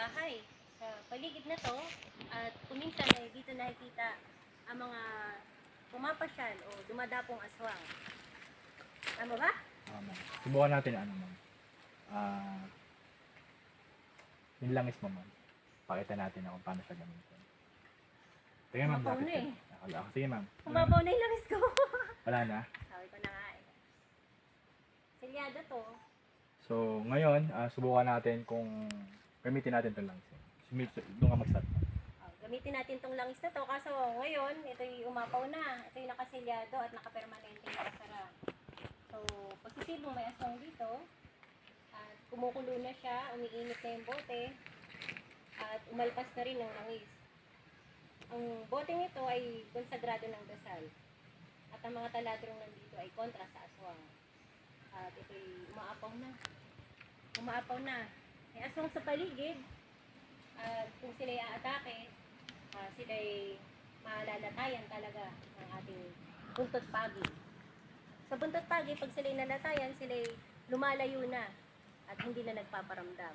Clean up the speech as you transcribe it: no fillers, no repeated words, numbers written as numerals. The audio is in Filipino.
bahay sa paligid na to at kuminsan ay dito nakikita ang mga pumapasyal o dumadapong aswang. Tama ba? Ma'am. Subukan natin ano, ma'am. Yung langis mo, ma'am. Pakita natin kung paano siya gamitin. Sige, ma'am. Mabaw Lapit na ka. eh. Sige, ma'am. Kumabaw na yung langis ko. Wala na. Sabi ko na nga eh. Silyado to. So, ngayon, subukan natin kung gamitin natin itong langis. Doon ka mag-start. Gamitin natin tong langis na to. Kaso ngayon, ito'y umapaw na. Ito'y nakasilyado at nakapermanente nakasara. So, positibong may aswang dito. At kumukulo na siya, umiinit na yung bote. At umalpas na rin ng langis. Ang bote nito ay konsagrado ng dasal. At ang mga taladrong nandito ay kontra sa aswang. At ito'y umaapaw na. Umaapaw na. May aswang sa paligid. At kung sila'y aatake, sila'y malalatayan talaga ng ating buntot pagi. Sa buntot pagi, pag sila'y nalatayan, sila'y lumalayo na at hindi na nagpaparamdam.